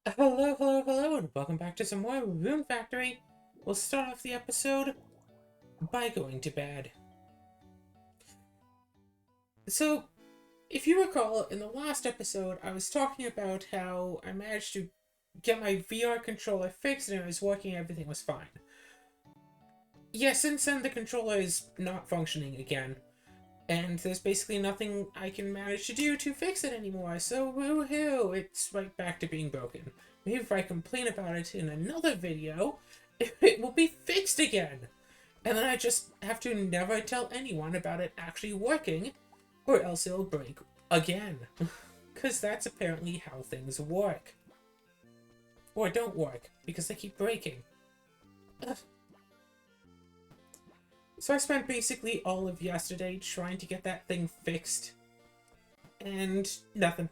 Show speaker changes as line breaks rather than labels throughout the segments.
Hello, and welcome back to some more Rune Factory. We'll start off the episode by going to bed. So, if you recall, in the last episode, I was talking about how I managed to get my VR controller fixed and it was working, everything was fine. Yeah, since then, the controller is not functioning again, and there's basically nothing I can manage to do to fix it anymore, so woohoo, it's right back to being broken. Maybe if I complain about it in another video, it will be fixed again. And then I just have to never tell anyone about it actually working, or else it'll break again. Because that's apparently how things work. Or don't work, because they keep breaking. Ugh. So I spent basically all of yesterday trying to get that thing fixed. And nothing.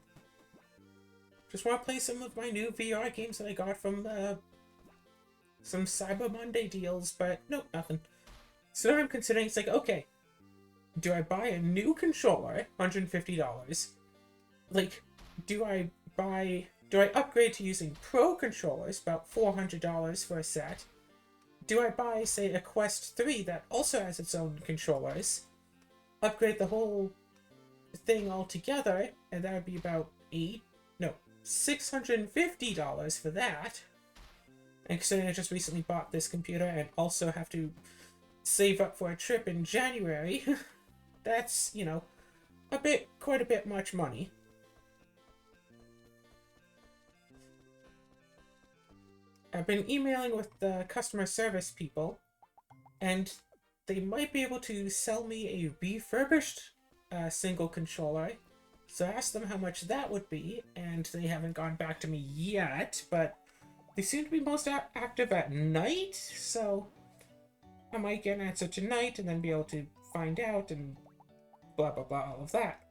Just want to play some of my new VR games that I got from some Cyber Monday deals, but nope, nothing. So now I'm considering, it's like, okay, do I buy a new controller, $150? Like, do I upgrade to using Pro controllers, about $400 for a set? Do I buy, say, a Quest 3 that also has its own controllers, upgrade the whole thing all together, and that would be about $650 for that. And considering I just recently bought this computer and also have to save up for a trip in January, that's, quite a bit much money. I've been emailing with the customer service people, and they might be able to sell me a refurbished single controller. So I asked them how much that would be, and they haven't gone back to me yet, but they seem to be most active at night, so I might get an answer tonight and then be able to find out and blah blah blah, all of that.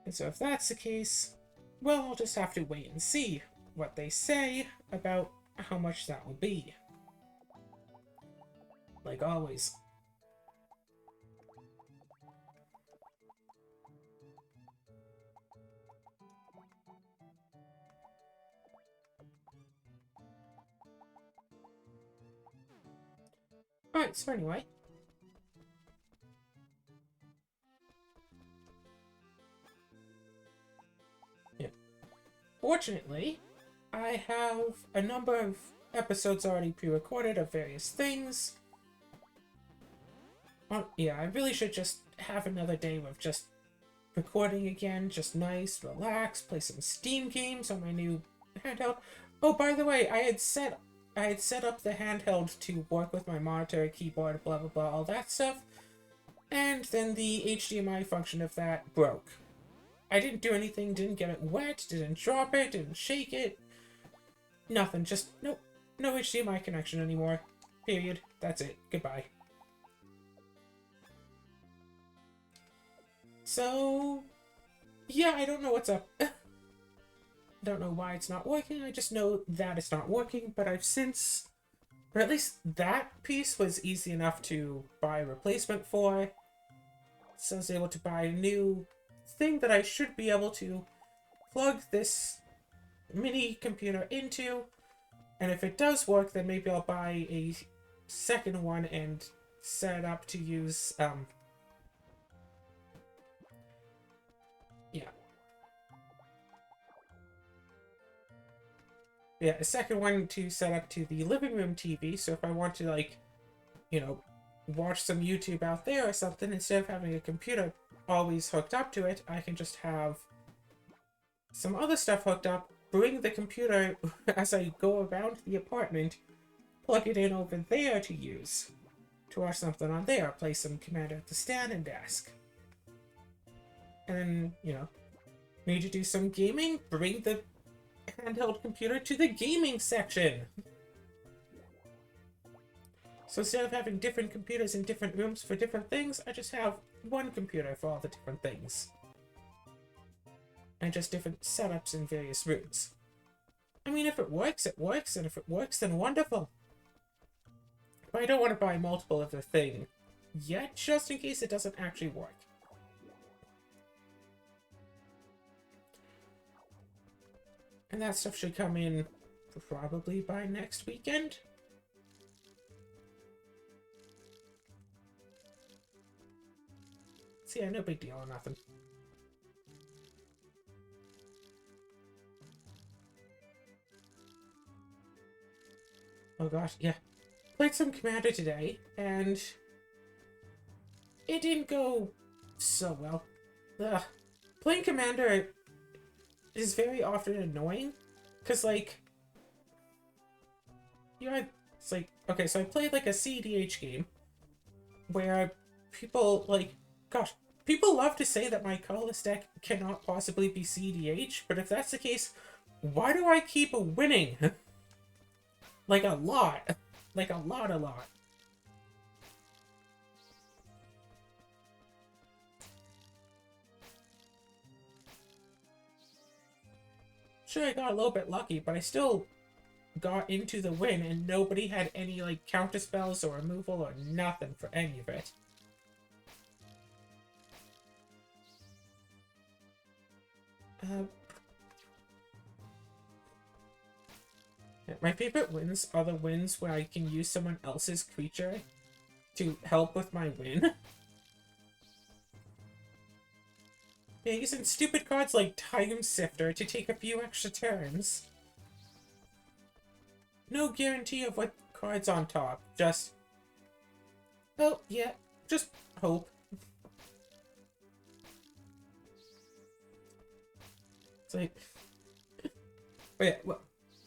And so if that's the case, well, I'll just have to wait and see what they say about how much that will be. Like always. Alright, so anyway. Yeah. Fortunately, I have a number of episodes already pre-recorded of various things. Yeah, I really should just have another day of just recording again, just nice, relax, play some Steam games on my new handheld. Oh, by the way, I had set up the handheld to work with my monitor, keyboard, blah blah blah, all that stuff. And then the HDMI function of that broke. I didn't do anything, didn't get it wet, didn't drop it, didn't shake it. Nothing, just no HDMI connection anymore. Period. That's it. Goodbye. So, yeah, I don't know what's up. I don't know why it's not working, I just know that it's not working, but I've since... Or at least that piece was easy enough to buy a replacement for. So I was able to buy a new thing that I should be able to plug this mini computer into. And if it does work, then maybe I'll buy a second one and set it up to use, Yeah, a second one to set up to the living room TV, so if I want to, like, watch some YouTube out there or something, instead of having a computer always hooked up to it, I can just have some other stuff hooked up, bring the computer as I go around the apartment, plug it in over there to use, to watch something on there, play some Commander at the Standing Desk. And then, need to do some gaming, bring the handheld computer to the gaming section. So instead of having different computers in different rooms for different things, I just have one computer for all the different things. And just different setups in various rooms. I mean, if it works, it works, and if it works, then wonderful. But I don't want to buy multiple of the thing yet, just in case it doesn't actually work. And that stuff should come in probably by next weekend. So yeah, no big deal or nothing. Oh gosh, yeah. Played some Commander today, and it didn't go so well. Ugh. Playing Commander is very often annoying, because, like, it's like, okay, so I played, like, a CDH game, where people, like, gosh, people love to say that my colorless deck cannot possibly be CDH, but if that's the case, why do I keep winning? Like, a lot. Like, a lot. Sure, I got a little bit lucky, but I still got into the win, and nobody had any, like, counter spells or removal or nothing for any of it. My favorite wins are the wins where I can use someone else's creature to help with my win. Yeah, using stupid cards like Time Sifter to take a few extra turns. No guarantee of what card's on top, just... oh, yeah, just hope. It's like... but yeah, well,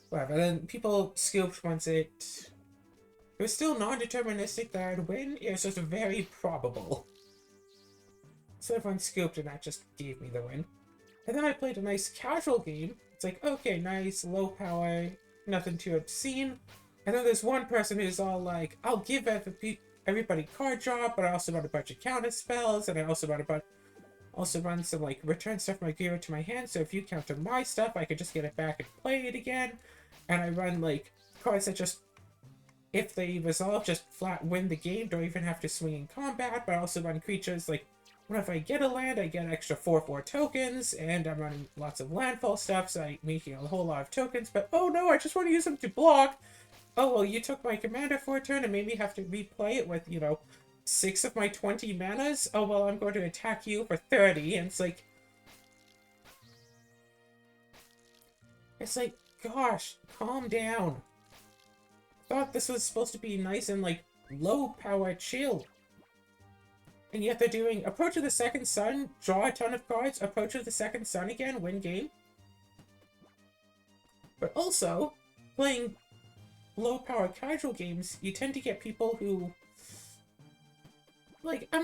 whatever. Then people scooped once it was still non-deterministic that I'd win. It was just very probable. So everyone scooped, and that just gave me the win. And then I played a nice casual game. It's like, okay, nice, low power, nothing too obscene. And then there's one person who's all like, I'll give everybody card draw, but I also run a bunch of counter spells, and I also run some, like, return stuff from my graveyard to my hand, so if you counter my stuff, I can just get it back and play it again. And I run, like, cards that just, if they resolve, just flat win the game, don't even have to swing in combat, but I also run creatures, like, whenever I get a land, I get extra 4/4 tokens, and I'm running lots of landfall stuff, so I'm making a whole lot of tokens, but oh no, I just want to use them to block! Oh, well, you took my commander for a turn and made me have to replay it with, 6 of my 20 manas? Oh, well, I'm going to attack you for 30, and it's like... gosh, calm down. Thought this was supposed to be nice and, like, low power chill. And yet they're doing Approach of the Second Sun, draw a ton of cards, Approach of the Second Sun again, win game. But also, playing low-power casual games, you tend to get people who, like,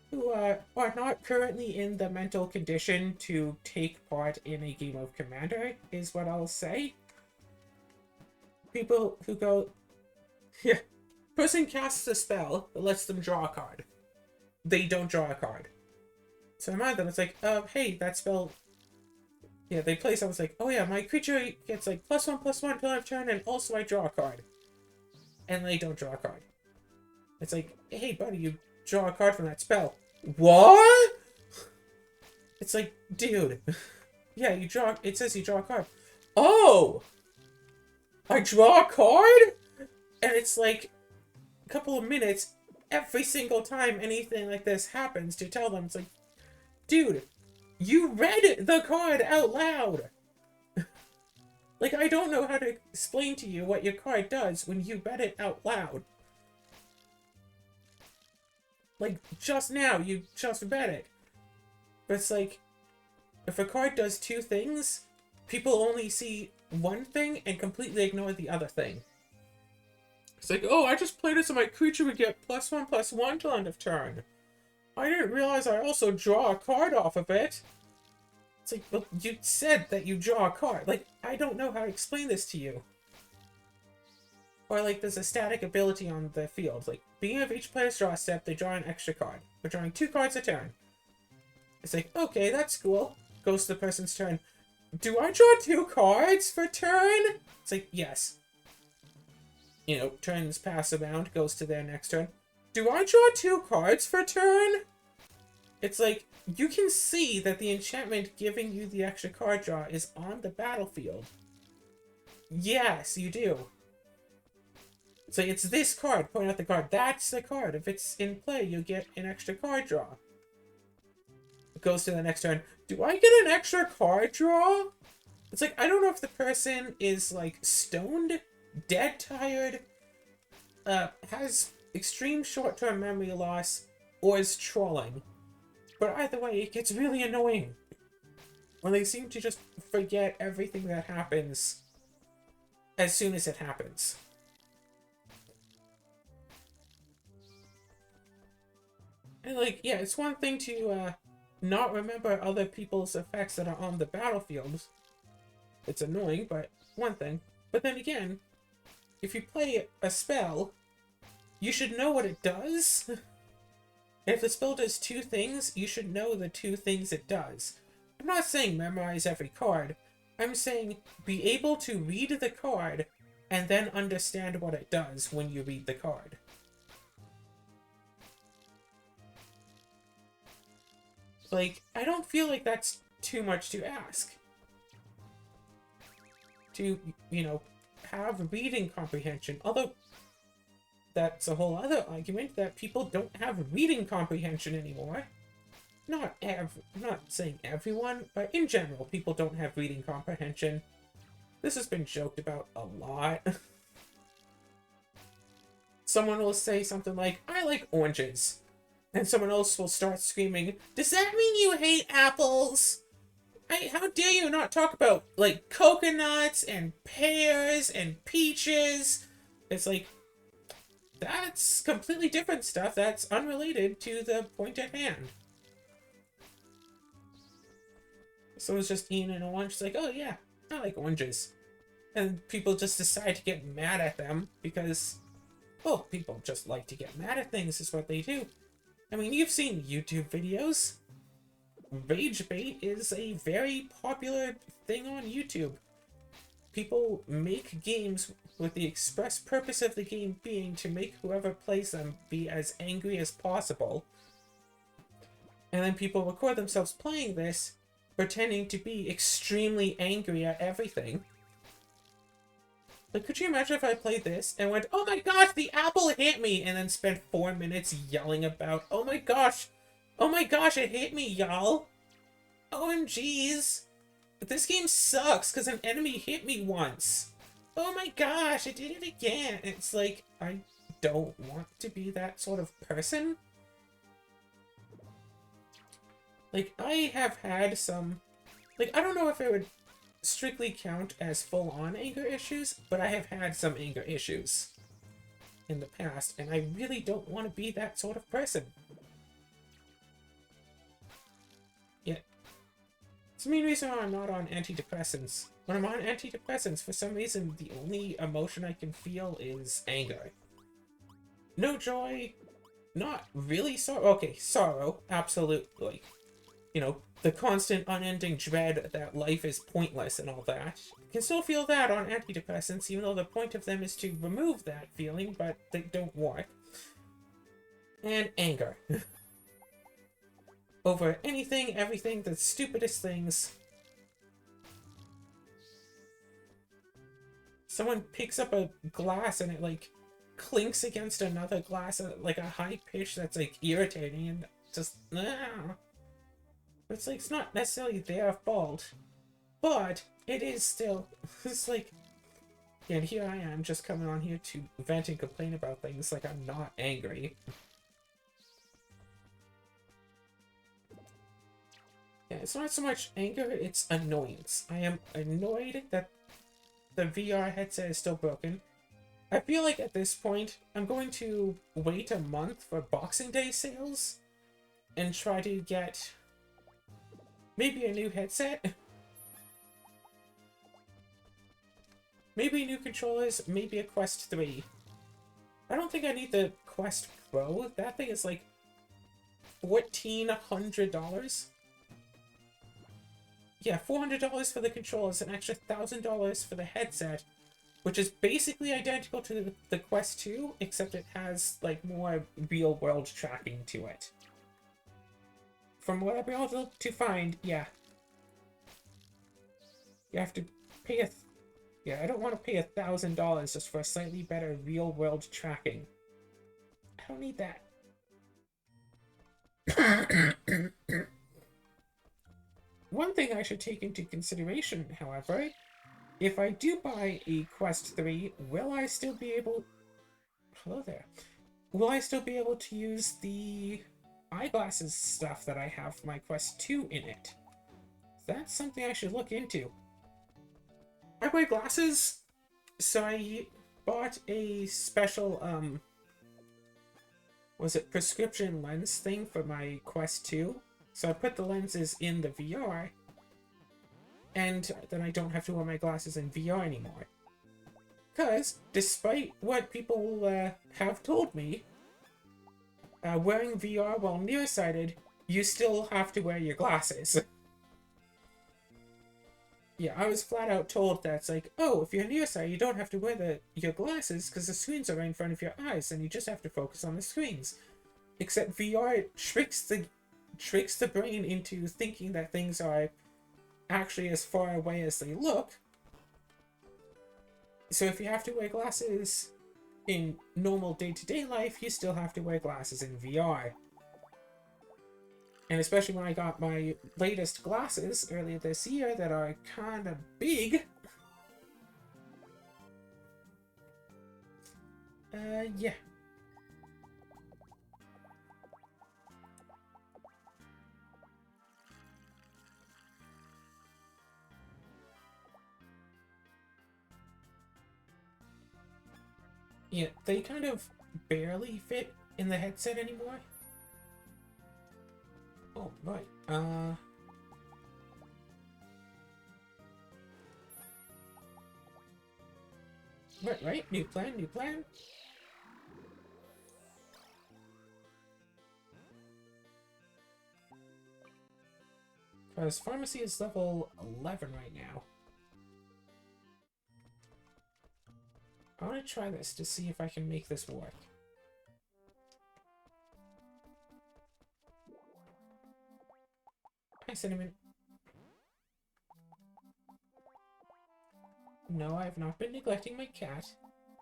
who are not currently in the mental condition to take part in a game of Commander, is what I'll say. People who go, yeah, person casts a spell that lets them draw a card. They don't draw a card. So in my mind, it's like, hey, that spell... yeah, they play something like, oh yeah, my creature gets like +1/+1 till I've turn, and also I draw a card. And they don't draw a card. It's like, hey buddy, you draw a card from that spell. What? It's like, dude. Yeah, it says you draw a card. Oh! I draw a card? And it's like, a couple of minutes every single time anything like this happens to tell them, it's like, dude, you read the card out loud! Like, I don't know how to explain to you what your card does when you read it out loud. Like, just now, you just read it. But it's like, if a card does two things, people only see one thing and completely ignore the other thing. It's like, oh, I just played it so my creature would get +1/+1 till end of turn. I didn't realize I also draw a card off of it. It's like, well, you said that you draw a card. Like, I don't know how to explain this to you. Or, like, there's a static ability on the field. Like, beginning of each player's draw step, they draw an extra card. We're drawing 2 cards a turn. It's like, okay, that's cool. Goes to the person's turn. Do I draw 2 cards for turn? It's like, yes. Turns pass around, goes to their next turn. Do I draw 2 cards for turn? It's like, you can see that the enchantment giving you the extra card draw is on the battlefield. Yes, you do. So it's this card, point out the card. That's the card. If it's in play, you get an extra card draw. It goes to the next turn. Do I get an extra card draw? It's like, I don't know if the person is, like, stoned, dead tired, has extreme short-term memory loss, or is trolling. But either way, it gets really annoying when they seem to just forget everything that happens as soon as it happens. And, like, yeah, it's one thing to not remember other people's effects that are on the battlefield. It's annoying, but one thing. But then again, if you play a spell, you should know what it does. If the spell does two things, you should know the two things it does. I'm not saying memorize every card. I'm saying be able to read the card and then understand what it does when you read the card. Like, I don't feel like that's too much to ask. To, you know, have reading comprehension. Although, that's a whole other argument that people don't have reading comprehension anymore. I'm not saying everyone, but in general, people don't have reading comprehension. This has been joked about a lot. Someone will say something like, I like oranges. And someone else will start screaming, does that mean you hate apples? How dare you not talk about, like, coconuts and pears and peaches? It's like, that's completely different stuff that's unrelated to the point at hand. Someone's just eating an orange, it's like, oh yeah, I like oranges. And people just decide to get mad at them because, well, people just like to get mad at things is what they do. I mean, you've seen YouTube videos. Rage bait is a very popular thing on YouTube. People make games with the express purpose of the game being to make whoever plays them be as angry as possible. And then people record themselves playing this, pretending to be extremely angry at everything. Like, could you imagine if I played this and went, oh my gosh, the apple hit me, and then spent 4 minutes yelling about, oh my gosh, it hit me, y'all. OMGs. This game sucks because an enemy hit me once. Oh my gosh, I did it again. It's like, I don't want to be that sort of person. Like, I have had some, like, I don't know if it would strictly count as full-on anger issues, but I have had some anger issues in the past, and I really don't want to be that sort of person. Yeah. It's the main reason why I'm not on antidepressants. When I'm on antidepressants, for some reason, the only emotion I can feel is anger. No joy, not really sorrow. Okay, sorrow, absolutely. You know, the constant unending dread that life is pointless and all that. You can still feel that on antidepressants, even though the point of them is to remove that feeling, but they don't work. And anger. Over anything, everything, the stupidest things. Someone picks up a glass and it, like, clinks against another glass at, like, a high pitch that's, like, irritating and just, It's like, it's not necessarily their fault, but it is still, it's like, and here I am just coming on here to vent and complain about things like I'm not angry. Yeah, it's not so much anger, it's annoyance. I am annoyed that the VR headset is still broken. I feel like at this point, I'm going to wait a month for Boxing Day sales and try to get maybe a new headset. Maybe new controllers, maybe a Quest 3. I don't think I need the Quest Pro. That thing is like $1,400. Yeah, $400 for the controllers, an extra $1,000 for the headset, which is basically identical to the Quest 2, except it has like more real-world tracking to it. from what I've been able to find, yeah, you have to pay yeah, I don't want to pay $1,000 just for a slightly better real-world tracking. I don't need that. One thing I should take into consideration, however, if I do buy a Quest 3, will I still be able... Hello there. Will I still be able to use the eyeglasses stuff that I have for my Quest 2 in it? That's something I should look into. I wear glasses, so I bought a special, was it prescription lens thing for my Quest 2? So I put the lenses in the VR, and then I don't have to wear my glasses in VR anymore. Because, despite what people have told me, wearing VR while nearsighted, you still have to wear your glasses. Yeah, I was flat out told that it's like, oh, if you're nearsighted, you don't have to wear your glasses because the screens are right in front of your eyes, and you just have to focus on the screens. Except VR tricks the brain into thinking that things are actually as far away as they look. So if you have to wear glasses in normal day-to-day life, you still have to wear glasses in VR. And especially when I got my latest glasses earlier this year that are kind of big. Yeah. Yeah, they kind of barely fit in the headset anymore. Oh, right. Right. New plan. Because pharmacy is level 11 right now. I want to try this to see if I can make this work. Hi, Cinnamon. No, I have not been neglecting my cat.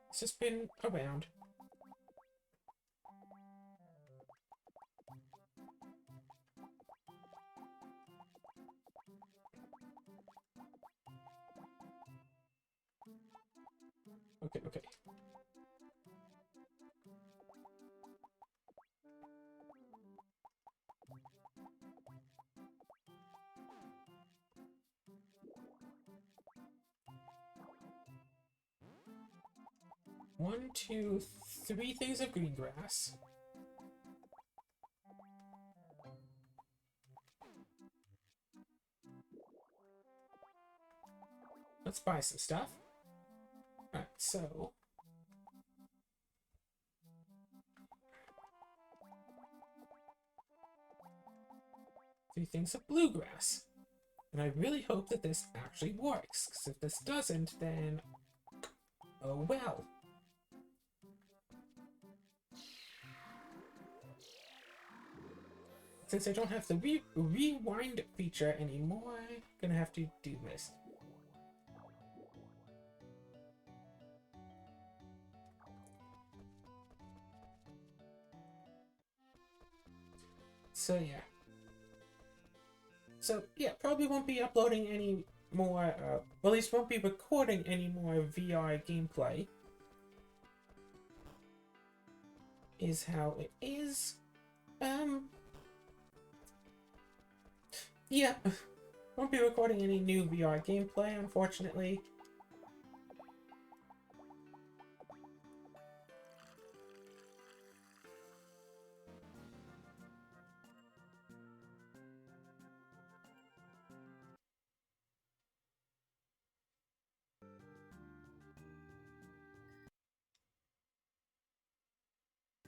It's just been around. Okay. 1, 2, 3 things of green grass. Let's buy some stuff. Alright, so... 3 things of bluegrass. And I really hope that this actually works, because if this doesn't, then... oh well. Since I don't have the rewind feature anymore, I'm gonna have to do this. So yeah, probably won't be uploading any more, well, at least won't be recording any more VR gameplay. Is how it is. Yeah, won't be recording any new VR gameplay, unfortunately.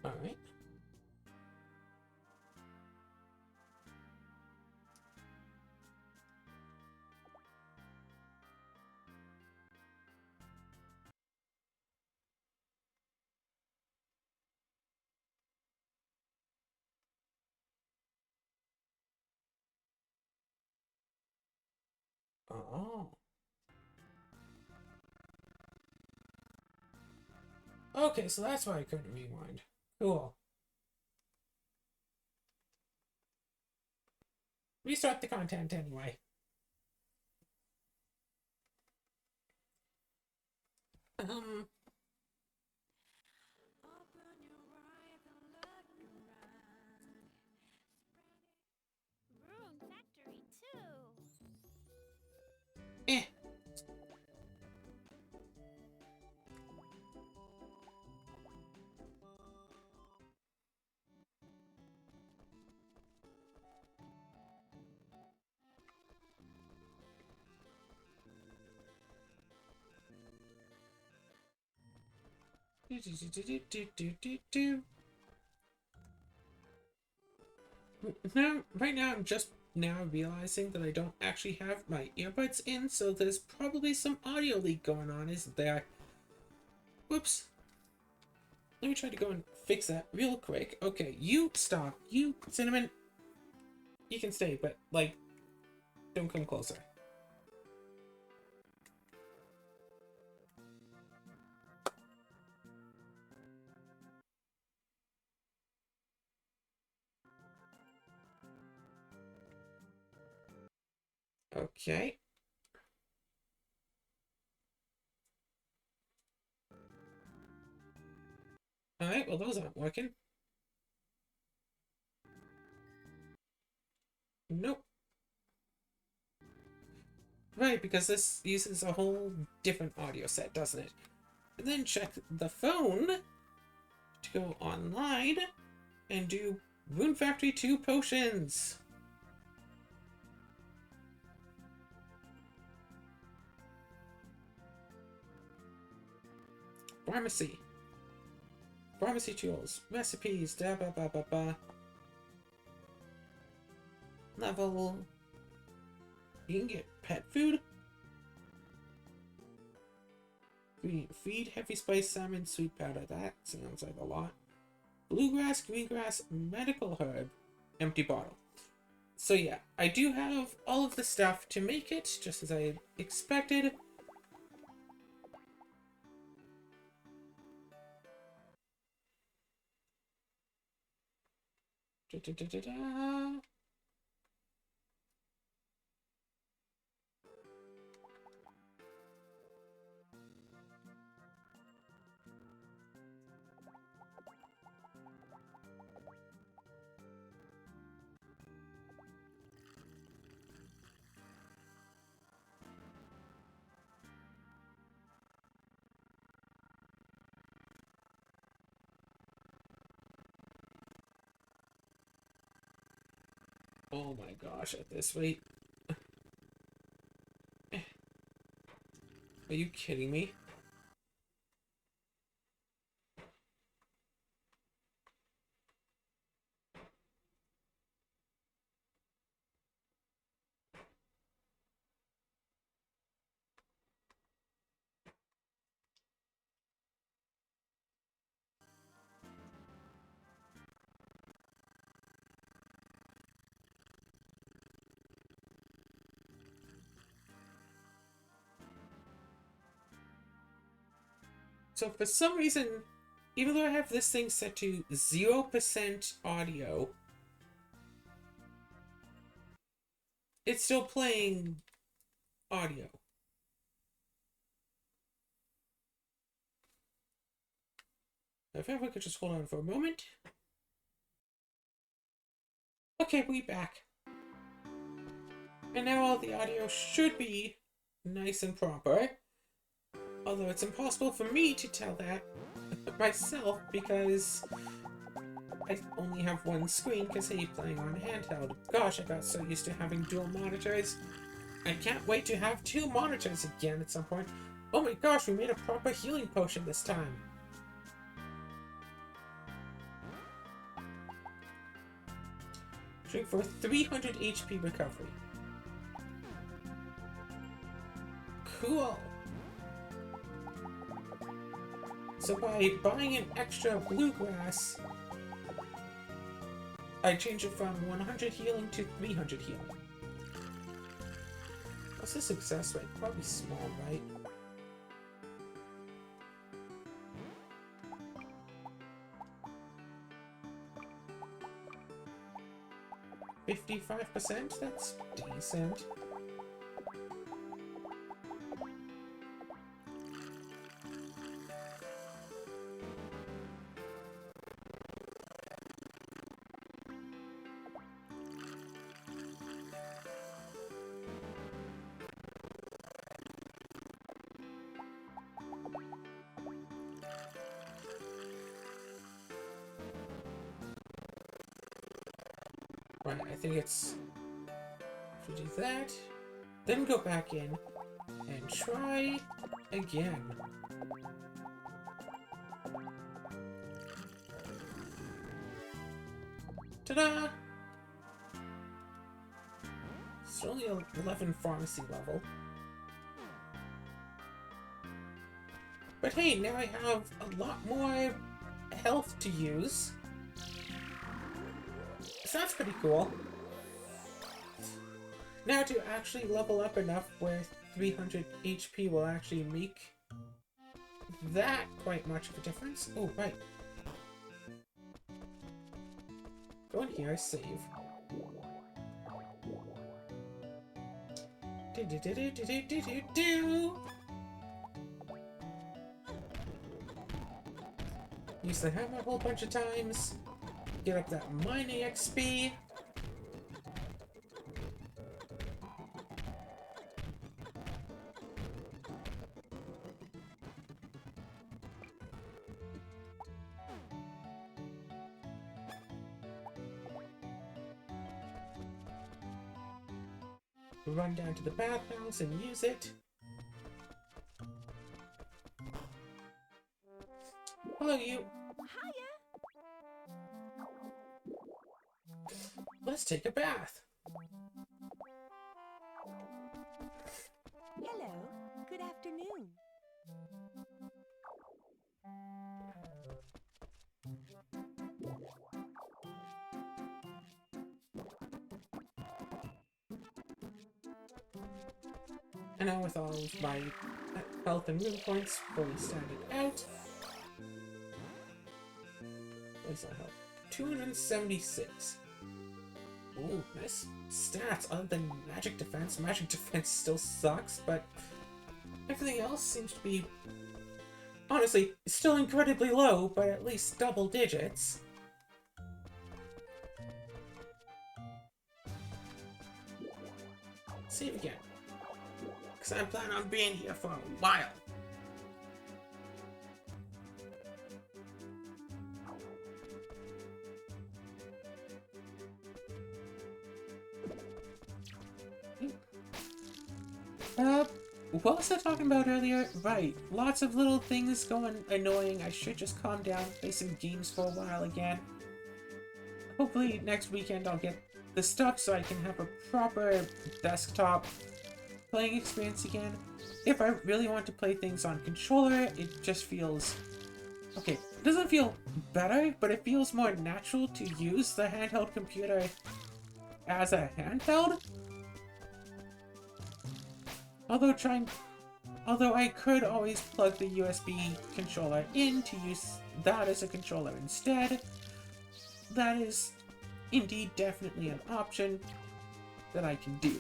Alright. Oh. Okay, so that's why I couldn't rewind. Cool. Restart the content anyway. Um.
Rune Factory too.
Eh. Now, right now, I'm just now realizing that I don't actually have my earbuds in, so there's probably some audio leak going on, isn't there? Whoops. Let me try to go and fix that real quick. Okay, you stop. You, Cinnamon, you can stay, but, like, don't come closer. Okay. Alright, well, those aren't working. Nope. Right, because this uses a whole different audio set, doesn't it? And then check the phone to go online and do Rune Factory 2 potions. Pharmacy. Pharmacy tools. Recipes. Da ba ba ba ba. Level. You can get pet food. Feed heavy spice salmon sweet powder. That sounds like a lot. Bluegrass, greengrass, medical herb. Empty bottle. So yeah, I do have all of the stuff to make it, just as I expected. Da, da, da, da, da. Oh my gosh, at this rate. Are you kidding me? So for some reason, even though I have this thing set to 0% audio, it's still playing audio. If I could just hold on for a moment. Okay, we back. And now all the audio should be nice and proper. Although it's impossible for me to tell that myself because I only have one screen because I'm playing on handheld. Gosh, I got so used to having dual monitors. I can't wait to have 2 monitors again at some point. Oh my gosh, we made a proper healing potion this time. Drink for 300 HP recovery. Cool. So by buying an extra bluegrass, I change it from 100 healing to 300 healing. What's the success rate? Probably small, right? $55%? That's decent. Right, I think it's... If we do that, then go back in and try again. Ta-da! It's only 11 pharmacy level. But hey, now I have a lot more health to use. So that's pretty cool. Now to actually level up enough where 300 HP will actually make that quite much of a difference. Oh, right. Go in here, save. Do-do-do-do-do-do-do-do. Use the hammer a whole bunch of times. Get up that mining XP. Run down to the bathhouse and use it. Hello, you.
Hiya.
Let's take a bath.
Hello. Good afternoon.
And now with all of my health and Rune points fully standard out. What's that health? 276. Ooh, nice stats. Other than magic defense. Magic defense still sucks, but everything else seems to be, honestly, still incredibly low, but at least double digits. Save again. Because I plan on being here for a while. What was I talking about earlier? Right, lots of little things going annoying. I should just calm down, play some games for a while again. Hopefully next weekend I'll get the stuff so I can have a proper desktop playing experience again. If I really want to play things on controller, it just feels... Okay, it doesn't feel better, but it feels more natural to use the handheld computer as a handheld. Although I could always plug the USB controller in to use that as a controller instead. That is indeed definitely an option that I can do.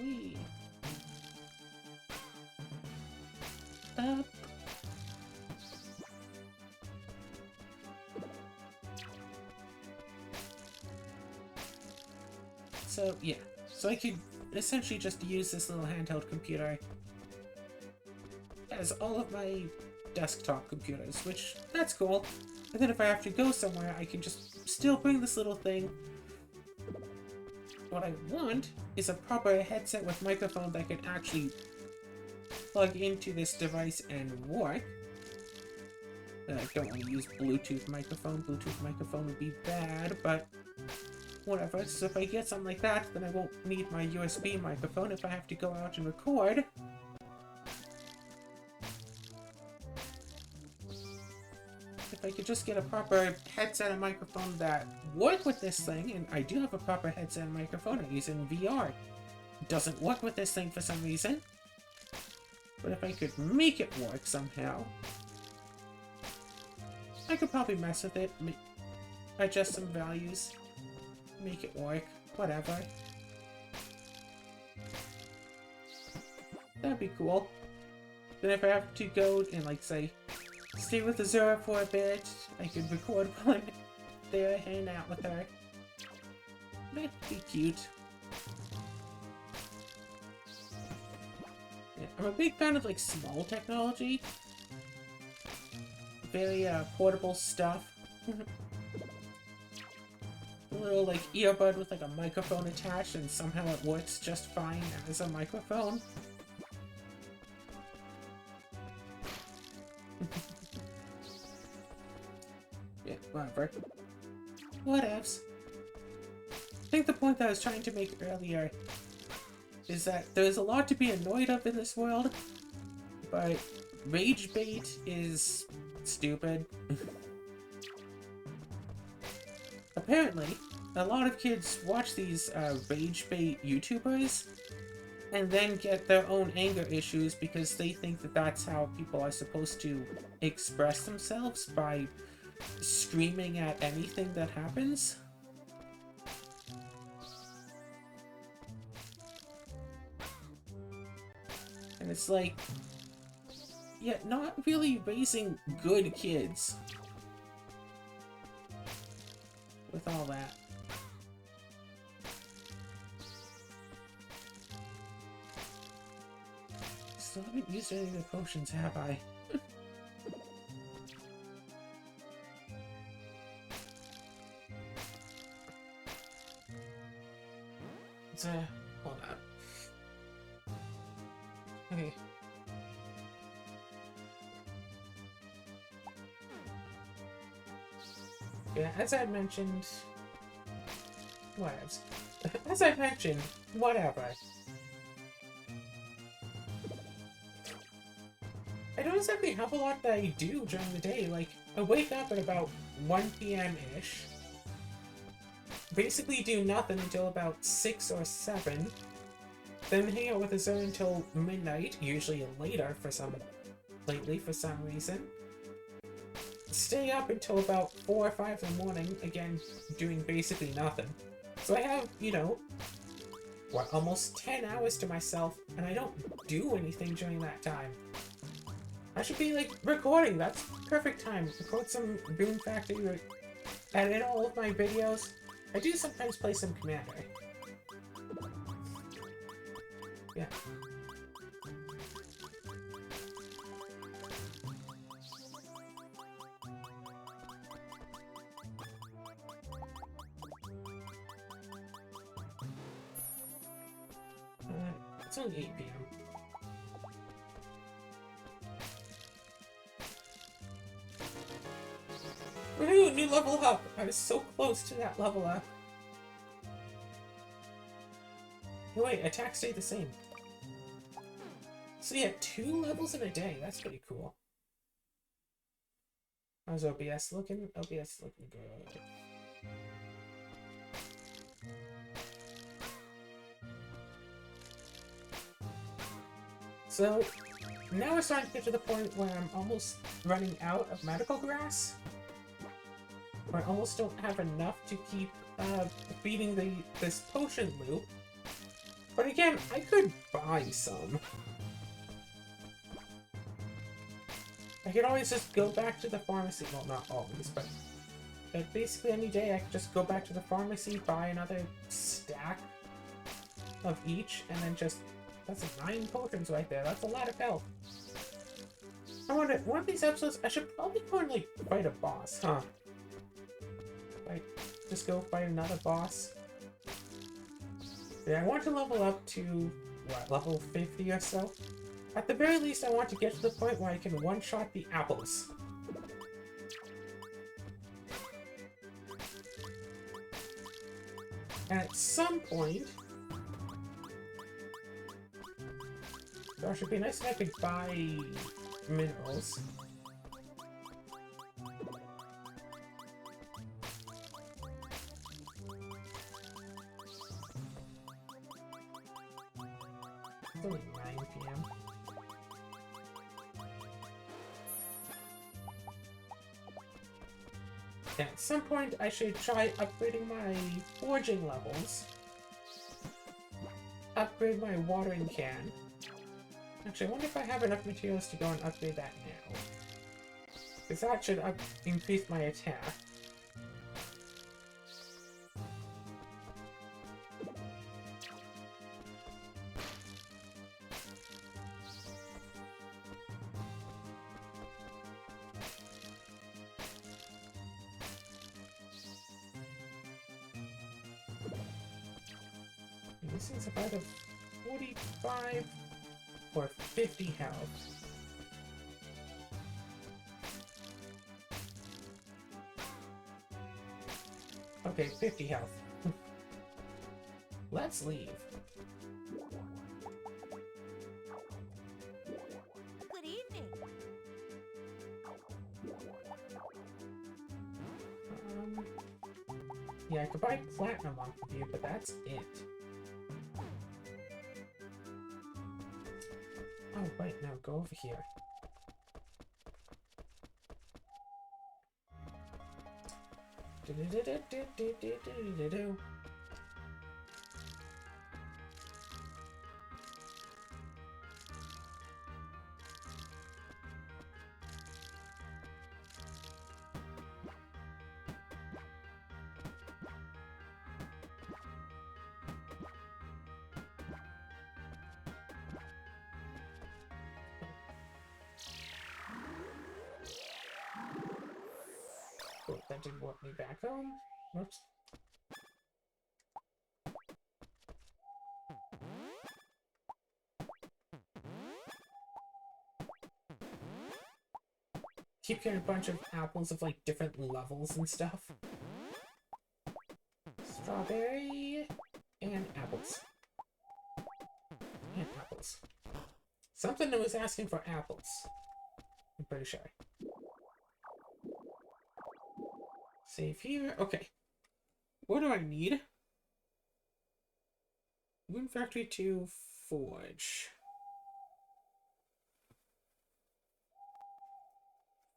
Whee. Up. So, yeah. So I could essentially just use this little handheld computer as all of my desktop computers, which, that's cool. And then if I have to go somewhere, I can just still bring this little thing what I want is a proper headset with microphone that can actually plug into this device and work. I don't want to use Bluetooth microphone. Bluetooth microphone would be bad, but whatever. So if I get something like that, then I won't need my USB microphone if I have to go out and record. If I could just get a proper headset and microphone that work with this thing, and I do have a proper headset and microphone I use in VR. It doesn't work with this thing for some reason. But if I could make it work somehow, I could probably mess with it, adjust some values, make it work, whatever. That'd be cool. Then if I have to go and, like, say, stay with Azura for a bit, I could record while I'm there, hanging out with her. That'd be cute. Yeah, I'm a big fan of, like, small technology. Very, portable stuff. A little, like, earbud with, like, a microphone attached, and somehow it works just fine as a microphone. Yeah, whatever. Whatevs. I think the point that I was trying to make earlier is that there's a lot to be annoyed of in this world, but rage bait is stupid. Apparently, a lot of kids watch these rage bait YouTubers and then get their own anger issues because they think that that's how people are supposed to express themselves, by screaming at anything that happens. And it's like, yeah, not really raising good kids with all that. Still haven't used any of the potions, have I? Hold on. Okay. Yeah, as I mentioned, whatever. I don't exactly have a lot that I do during the day. Like, I wake up at about 1 p.m.-ish. Basically do nothing until about 6 or 7. Then hang out with Azura until midnight, usually later lately for some reason. Stay up until about 4 or 5 in the morning, again, doing basically nothing. So I have, you know, what, almost 10 hours to myself, and I don't do anything during that time. I should be, like, recording. That's perfect time. Record some Rune Factory, edit all of my videos. I do sometimes play some Commander. Yeah. It's only 8 p.m. Woohoo! New level up! I was so close to that level up. Oh, wait, attacks stay the same. So yeah, 2 levels in a day. That's pretty cool. How's OBS looking? OBS looking good. So, now we're starting to get to the point where I'm almost running out of medical grass. Where I almost don't have enough to keep beating this potion loop. But again, I could buy some. I could always just go back to the pharmacy. Well, not always, but basically any day I could just go back to the pharmacy, buy another stack of each, and then just... That's 9 potions right there. That's a lot of health. I wonder, one of these episodes, I should probably go and, like, fight a boss, huh? Like, just go fight another boss. Yeah, I want to level up to, what, level 50 or so? At the very least, I want to get to the point where I can one-shot the apples. And at some point... Gosh, it'd be nice if I could buy minerals. It's only 9 p.m. And at some point, I should try upgrading my forging levels. Upgrade my watering can. Actually, I wonder if I have enough materials to go and upgrade that now. Because that should increase my attack. This is about a 45 or 50 health. Okay, 50 health. Let's leave.
Good evening.
Yeah, I could buy platinum off of you, but that's it. Oh, wait, no, go over here. Do-do-do-do-do-do-do-do-do-do. Oh, that didn't want me back home. Whoops. Keep getting a bunch of apples of like different levels and stuff. Strawberry and apples. And apples. Something that was asking for apples. I'm pretty sure. Save here. Okay. What do I need? Rune Factory to forge.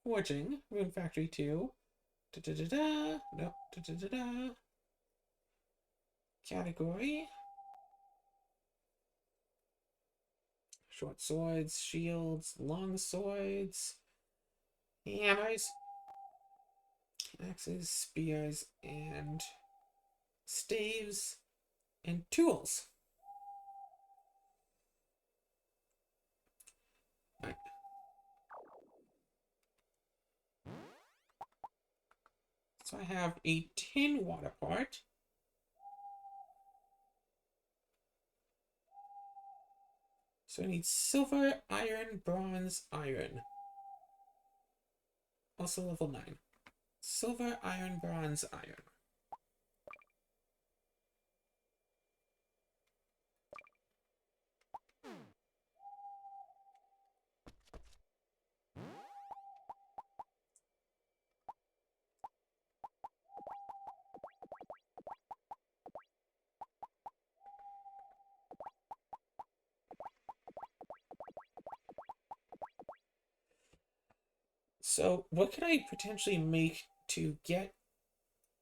Forging. Rune Factory 2. Da-da-da-da. Nope. Da-da-da-da. Category. Short swords, shields, long swords, hammers, axes, spears, and staves, and tools. Right. So I have a tin water part. So I need silver, iron, bronze, iron. Also level 9. Silver, iron, bronze, iron. So what could I potentially make to get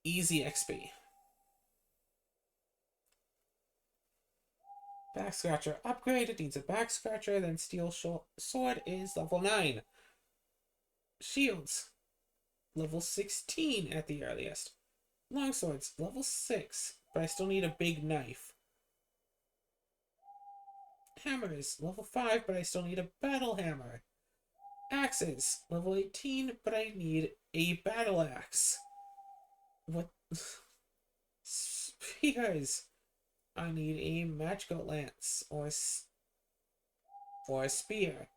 easy XP? Back scratcher upgrade. It needs a back scratcher. Then steel sword is level 9. Shields level 16 at the earliest. Long swords level 6, but I still need a big knife. Hammers level 5, but I still need a battle hammer. Axes level 18, but I need a battle axe. What? Spears I need a magical lance or a spear.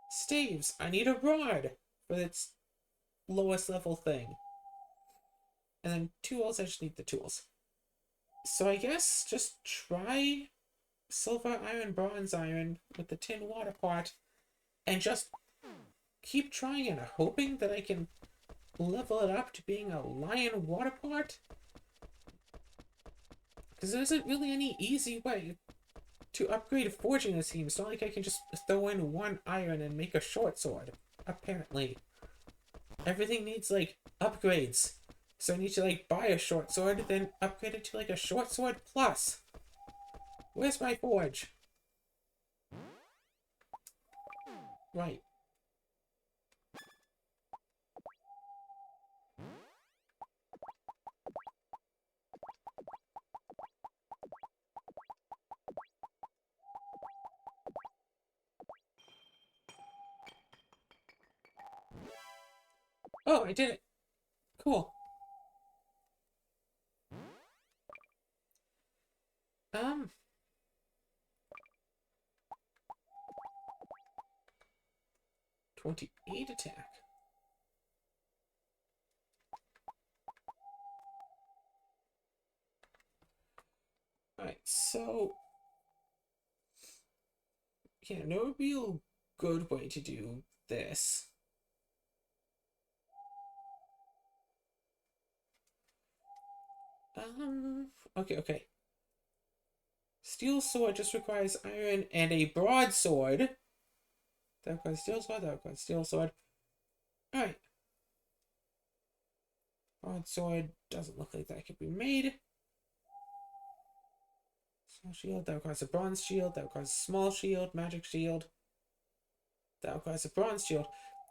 Staves. I need a rod for its lowest level thing. And then tools. I just need the tools. So I guess just try silver, iron, bronze, iron with the tin water pot, and just keep trying and hoping that I can level it up to being a lion water pot. Because there isn't really any easy way to upgrade forging, it seems. It's not like I can just throw in one iron and make a short sword, apparently. Everything needs, like, upgrades. So I need to, like, buy a short sword, then upgrade it to, like, a short sword plus. Where's my forge? Right. Oh, I did it. Cool. 28 attack. Alright, so yeah, no real good way to do this. Okay. Steel sword just requires iron and a broadsword. That requires steel sword, that requires steel sword. Alright. Broadsword doesn't look like that could be made. Small shield, that requires a bronze shield, that requires a small shield, magic shield. That requires a bronze shield.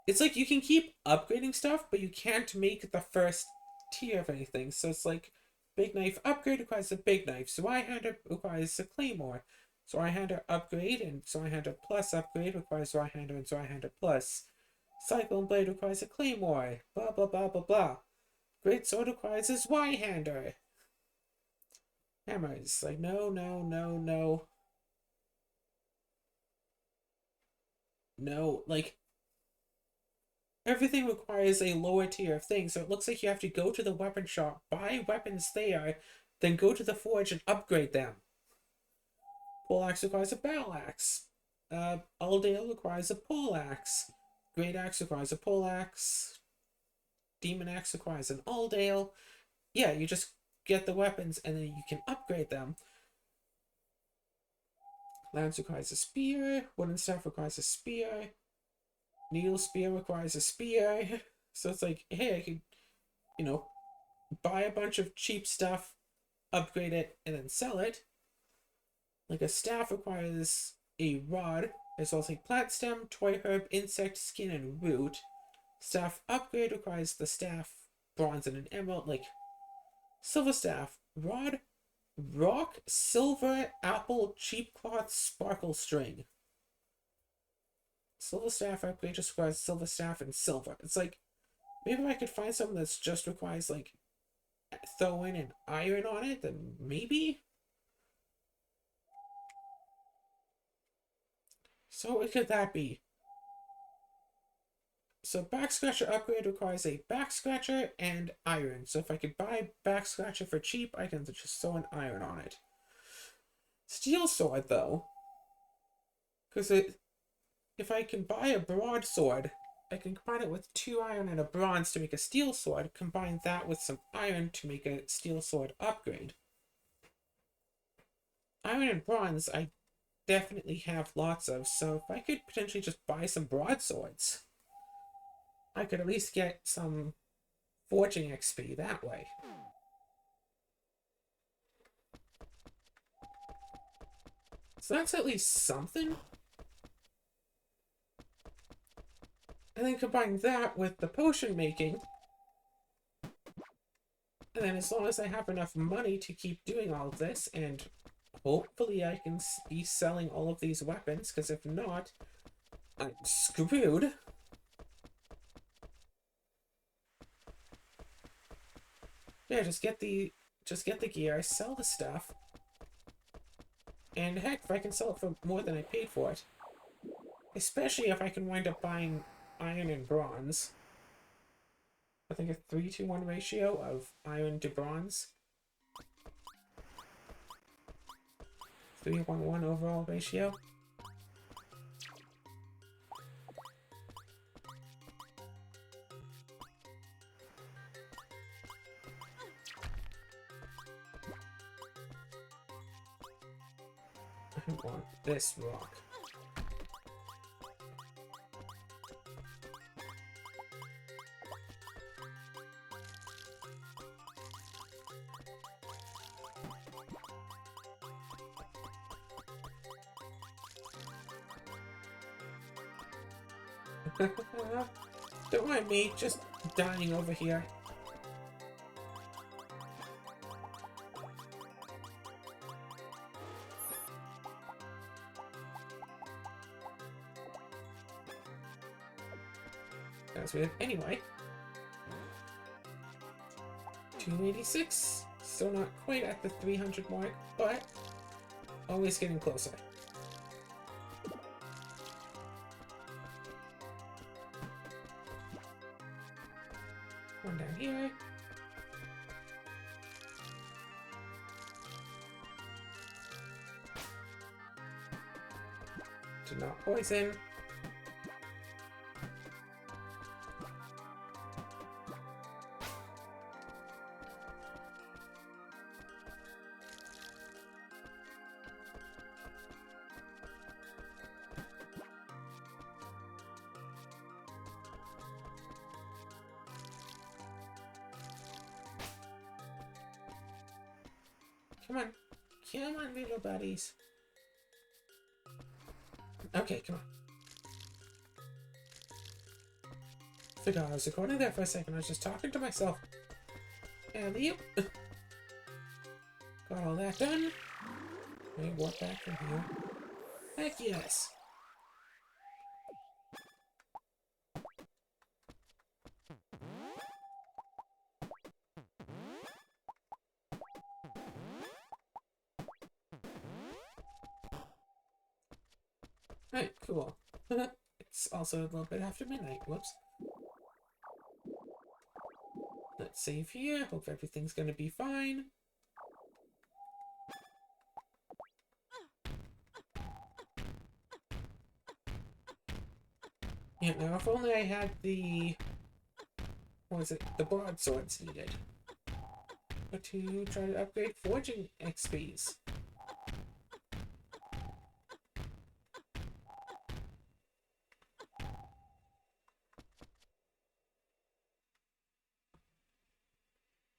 It's like you can keep upgrading stuff, but you can't make the first tier of anything. So it's like big knife upgrade requires a big knife. Zweihander requires a claymore. Zweihander upgrade and Zweihander plus upgrade requires Zweihander and Zweihander plus. Cyclone blade requires a claymore. Blah blah blah blah blah. Great sword requires a Zweihander. Hammer is like no. No, like everything requires a lower tier of things, so it looks like you have to go to the weapon shop, buy weapons there, then go to the forge and upgrade them. Poleaxe requires a battle axe. Aldale requires a poleaxe. Great axe requires a poleaxe. Demon axe requires an Aldale. Yeah, you just get the weapons and then you can upgrade them. Lance requires a spear. Wooden staff requires a spear. Needle spear requires a spear. So it's like, hey, I could, buy a bunch of cheap stuff, upgrade it, and then sell it. Like a staff requires a rod, as well as like plant stem, toy herb, insect, skin, and root. Staff upgrade requires the staff, bronze, and an emerald. Like silver staff, rod, rock, silver, apple, cheap cloth, sparkle string. Silver staff upgrade just requires silver staff and silver. It's like, maybe if I could find something that's just requires like throw in an iron on it, then maybe. So what could that be? So back scratcher upgrade requires a back scratcher and iron. So if I could buy back scratcher for cheap, I can just throw an iron on it. Steel sword though, because if I can buy a broadsword, I can combine it with 2 iron and a bronze to make a steel sword. Combine that with some iron to make a steel sword upgrade. Iron and bronze I definitely have lots of, so if I could potentially just buy some broadswords, I could at least get some forging XP that way. So that's at least something. And then combine that with the potion making. And then as long as I have enough money to keep doing all of this, and hopefully I can be selling all of these weapons, because if not, I'm screwed. Yeah, just just get the gear, sell the stuff, and heck, if I can sell it for more than I paid for it, especially if I can wind up buying iron and bronze. I think a 3-to-1 ratio of iron to bronze. 3-1-1 overall ratio. I want this rock. Don't mind me, just dying over here. That's weird. Anyway. 286. Still not quite at the 300 mark, but always getting closer. One down here. Do not poison. Come on. Come on, little buddies. Okay, come on. Forgot I was recording there for a second. I was just talking to myself. Alley-oop. Got all that done. Let me walk back from here. Heck yes. Alright, cool. It's also a little bit after midnight. Whoops. Let's save here. Hope everything's gonna be fine. Yeah, now if only I had the... what was it? The broadswords needed. But to try to upgrade forging XPs.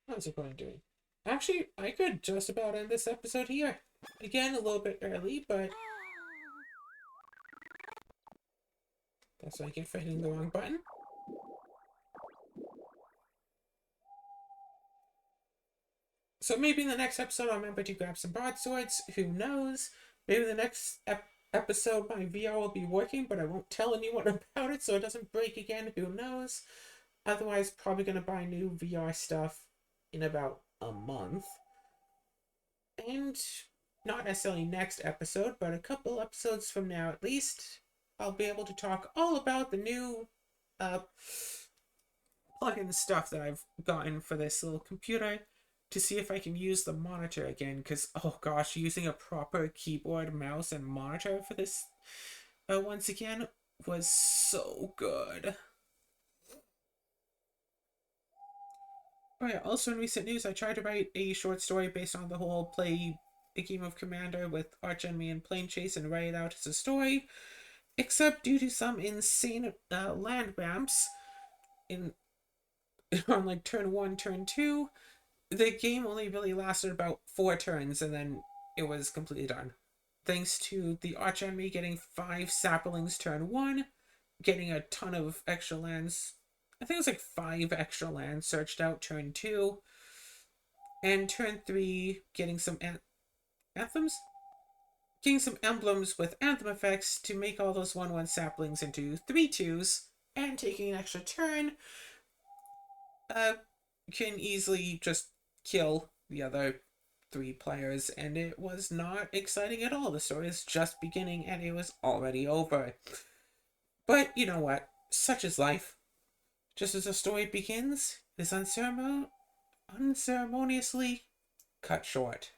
How's it going doing? Actually, I could just about end this episode here. Again, a little bit early, but that's what I get for hitting the wrong button. So maybe in the next episode I'll remember to grab some broadswords. Who knows? Maybe the next episode my VR will be working, but I won't tell anyone about it so it doesn't break again. Who knows? Otherwise, probably going to buy new VR stuff in about a month. And not necessarily next episode, but a couple episodes from now at least, I'll be able to talk all about the new plugin stuff that I've gotten for this little computer to see if I can use the monitor again, because, oh gosh, using a proper keyboard, mouse, and monitor for this once again was so good. Oh yeah, also in recent news, I tried to write a short story based on the whole play a game of Commander with Archenemy and Plane Chase and write it out as a story, except due to some insane land ramps in on like turn 1, turn 2, the game only really lasted about 4 turns and then it was completely done. Thanks to the Archenemy getting 5 saplings turn 1, getting a ton of extra lands. I think it was like 5 extra lands searched out turn 2. And turn 3, getting some anthems? Getting some emblems with anthem effects to make all those 1/1 saplings into 3/2s. And taking an extra turn, can easily just kill the other three players, and it was not exciting at all. The story is just beginning and it was already over. But you know what? Such is life. Just as a story begins, it is unceremoniously cut short.